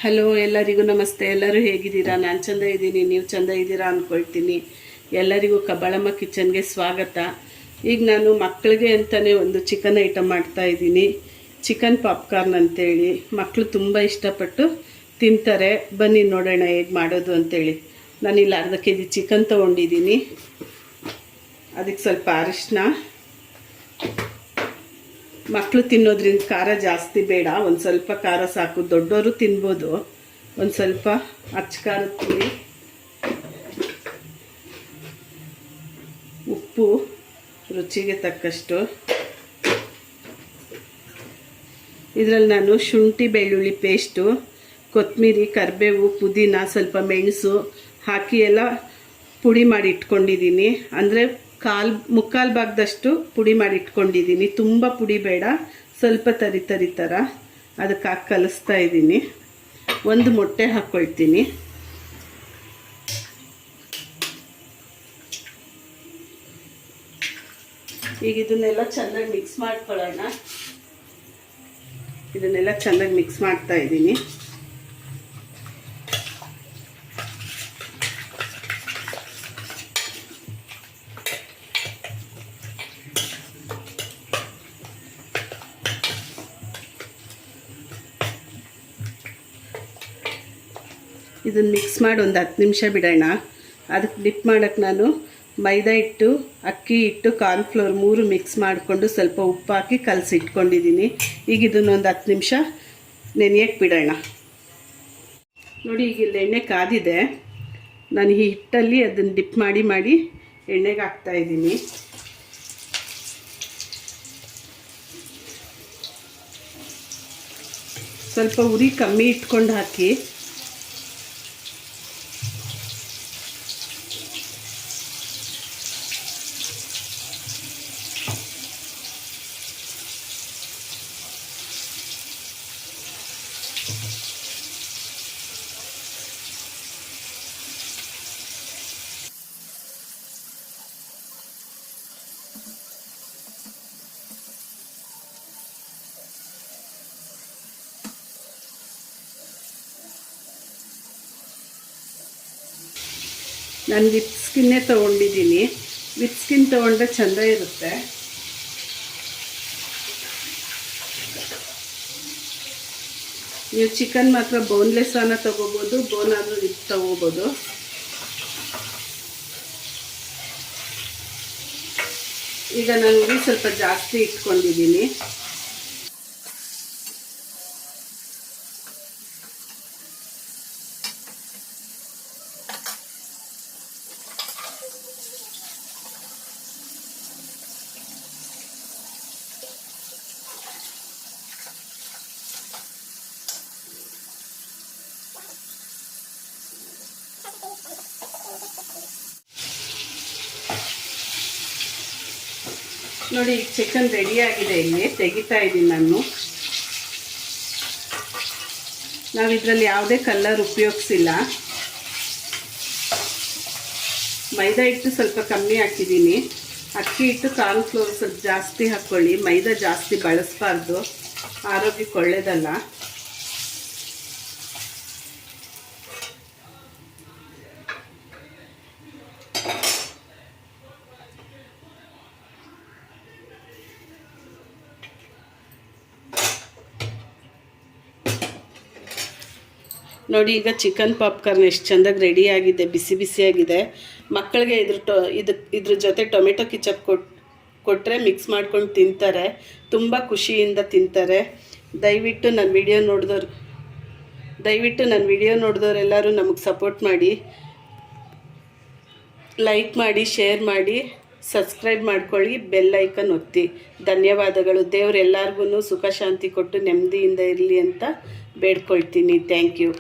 Hello, ಎಲ್ಲರಿಗೂ ನಮಸ್ತೆ. ಎಲ್ಲರೂ ಹೇಗಿದ್ದೀರಾ? ನಾನು ಚೆಂದ ಇದ್ದೀನಿ, ನೀವು ಚೆಂದ ಇದ್ದೀರಾ ಅಂದ್ಕೊಳ್ತೀನಿ. ಎಲ್ಲರಿಗೂ ಕಬ್ಬಾಳಮ್ಮ ಕಿಚನ್ಗೆ ಸ್ವಾಗತ. ಈಗ ನಾನು ಮಕ್ಕಳಿಗೆ ಅಂತಲೇ ಒಂದು ಚಿಕನ್ ಐಟಮ್ ಮಾಡ್ತಾಯಿದ್ದೀನಿ. ಚಿಕನ್ ಪಾಪ್ಕಾರ್ನ್ ಅಂತೇಳಿ ಮಕ್ಕಳು ತುಂಬ ಇಷ್ಟಪಟ್ಟು ತಿಂತಾರೆ. ಬನ್ನಿ ನೋಡೋಣ ಹೇಗೆ ಮಾಡೋದು ಅಂತೇಳಿ. ನಾನಿಲ್ಲಿ ಅರ್ಧ kg ಚಿಕನ್ ತೊಗೊಂಡಿದ್ದೀನಿ. ಅದಕ್ಕೆ ಸ್ವಲ್ಪ ಅರಿಶಿನ, ಮಕ್ಕಳು ತಿನ್ನೋದ್ರಿಂದ ಖಾರ ಜಾಸ್ತಿ ಬೇಡ, ಒಂದು ಸ್ವಲ್ಪ ಖಾರ ಸಾಕು. ದೊಡ್ಡವರು ತಿನ್ಬೋದು. ಒಂದು ಸ್ವಲ್ಪ ಅಚ್ಚ ಖಾರದ ಪುಡಿ, ಉಪ್ಪು ರುಚಿಗೆ ತಕ್ಕಷ್ಟು. ಇದರಲ್ಲಿ ನಾನು ಶುಂಠಿ ಬೆಳ್ಳುಳ್ಳಿ ಪೇಸ್ಟು, ಕೊತ್ತಂಬರಿ, ಕರಿಬೇವು, ಪುದೀನ, ಸ್ವಲ್ಪ ಮೆಣಸು ಹಾಕಿ ಎಲ್ಲ ಪುಡಿ ಮಾಡಿ ಇಟ್ಕೊಂಡಿದ್ದೀನಿ. ಅಂದರೆ ಮುಕ್ಕಾಲು ಭಾಗದಷ್ಟು ಪುಡಿ ಮಾಡಿ ಇಟ್ಕೊಂಡಿದ್ದೀನಿ. ತುಂಬ ಪುಡಿ ಬೇಡ, ಸ್ವಲ್ಪ ತರಿ ತರಿ ಥರ. ಅದಕ್ಕೆ ಹಾಕಿ ಕಲಿಸ್ತಾ ಇದ್ದೀನಿ. ಒಂದು ಮೊಟ್ಟೆ ಹಾಕ್ಕೊಳ್ತೀನಿ. ಈಗ ಇದನ್ನೆಲ್ಲ ಚೆನ್ನಾಗಿ ಮಿಕ್ಸ್ ಮಾಡ್ಕೊಳ್ಳೋಣ. ಇದನ್ನೆಲ್ಲ ಚೆನ್ನಾಗಿ ಮಿಕ್ಸ್ ಮಾಡ್ತಾ ಇದ್ದೀನಿ. ಇದನ್ನು ಮಿಕ್ಸ್ ಮಾಡಿ ಒಂದು 10 ನಿಮಿಷ ಬಿಡೋಣ. ಅದಕ್ಕೆ ಡಿಪ್ ಮಾಡೋಕ್ಕೆ ನಾನು ಮೈದಾ ಹಿಟ್ಟು, ಅಕ್ಕಿ ಹಿಟ್ಟು, ಕಾರ್ನ್ಫ್ಲೋರ್ 3 ಮಿಕ್ಸ್ ಮಾಡಿಕೊಂಡು ಸ್ವಲ್ಪ ಉಪ್ಪು ಹಾಕಿ ಕಲಸಿ ಇಟ್ಕೊಂಡಿದ್ದೀನಿ. ಈಗ ಇದನ್ನೊಂದು 10 ನಿಮಿಷ ನೆನೆಯಕ್ಕೆ ಬಿಡೋಣ. ನೋಡಿ, ಈಗ ಇಲ್ಲಿ ಎಣ್ಣೆ ಕಾದಿದೆ. ನಾನು ಈ ಹಿಟ್ಟಲ್ಲಿ ಅದನ್ನು ಡಿಪ್ ಮಾಡಿ ಎಣ್ಣೆಗೆ ಹಾಕ್ತಾಯಿದ್ದೀನಿ. ಸ್ವಲ್ಪ ಉರಿ ಕಮ್ಮಿ ಇಟ್ಕೊಂಡು ಹಾಕಿ. ನಾನು ವಿತ್ ಸ್ಕಿನ್ನೇ ತೊಗೊಂಡಿದ್ದೀನಿ. ವಿತ್ ಸ್ಕಿನ್ ತೊಗೊಂಡ್ರೆ ಚೆಂದ ಇರುತ್ತೆ. ನೀವು ಚಿಕನ್ ಮಾತ್ರ ಬೋನ್ಲೆಸ್ ಅನ್ನ ತೊಗೋಬೋದು, ಬೋನ್ ಆದರೂ ವಿತ್ ತೊಗೋಬೋದು. ಈಗ ನಾನು ಉರಿ ಸ್ವಲ್ಪ ಜಾಸ್ತಿ ಇಟ್ಕೊಂಡಿದ್ದೀನಿ. ನೋಡಿ, ಈಗ ಚಿಕನ್ ರೆಡಿಯಾಗಿದೆ. ಇಲ್ಲಿ ತೆಗಿತಾ ಇದ್ದೀನಿ ನಾನು. ನಾವು ಇದರಲ್ಲಿ ಯಾವುದೇ ಕಲರ್ ಉಪಯೋಗಿಸಿಲ್ಲ. ಮೈದಾ ಹಿಟ್ಟು ಸ್ವಲ್ಪ ಕಮ್ಮಿ ಹಾಕಿದ್ದೀನಿ. ಅಕ್ಕಿ ಹಿಟ್ಟು, ಕಾರ್ನ್ಫ್ಲೋರ್ ಸ್ವಲ್ಪ ಜಾಸ್ತಿ ಹಾಕ್ಕೊಳ್ಳಿ. ಮೈದಾ ಜಾಸ್ತಿ ಬಳಸಬಾರ್ದು, ಆರೋಗ್ಯಕ್ಕೆ ಒಳ್ಳೆಯದಲ್ಲ. ನೋಡಿ, ಈಗ ಚಿಕನ್ ಪಾಪ್ಕಾರ್ನ್ ಎಷ್ಟು ಚೆಂದಾಗಿ ರೆಡಿಯಾಗಿದೆ, ಬಿಸಿ ಬಿಸಿಯಾಗಿದೆ. ಮಕ್ಕಳಿಗೆ ಇದ್ರ ಜೊತೆ ಟೊಮೆಟೊ ಕಿಚಪ್ ಕೊಟ್ಟರೆ ಮಿಕ್ಸ್ ಮಾಡ್ಕೊಂಡು ತಿಂತಾರೆ. ತುಂಬ ಖುಷಿಯಿಂದ ತಿಂತಾರೆ. ದಯವಿಟ್ಟು ನನ್ನ ವಿಡಿಯೋ ನೋಡಿದವರೆಲ್ಲರೂ ನಮಗೆ ಸಪೋರ್ಟ್ ಮಾಡಿ, ಲೈಕ್ ಮಾಡಿ, ಶೇರ್ ಮಾಡಿ, ಸಬ್ಸ್ಕ್ರೈಬ್ ಮಾಡ್ಕೊಳ್ಳಿ, ಬೆಲ್ ಐಕನ್ ಒತ್ತಿ. ಧನ್ಯವಾದಗಳು. ದೇವ್ರು ಎಲ್ಲರಿಗೂ ಸುಖ ಶಾಂತಿ ಕೊಟ್ಟು ನೆಮ್ಮದಿಯಿಂದ ಇರಲಿ ಅಂತ ಬೇಡ್ಕೊಳ್ತೀನಿ. Thank you.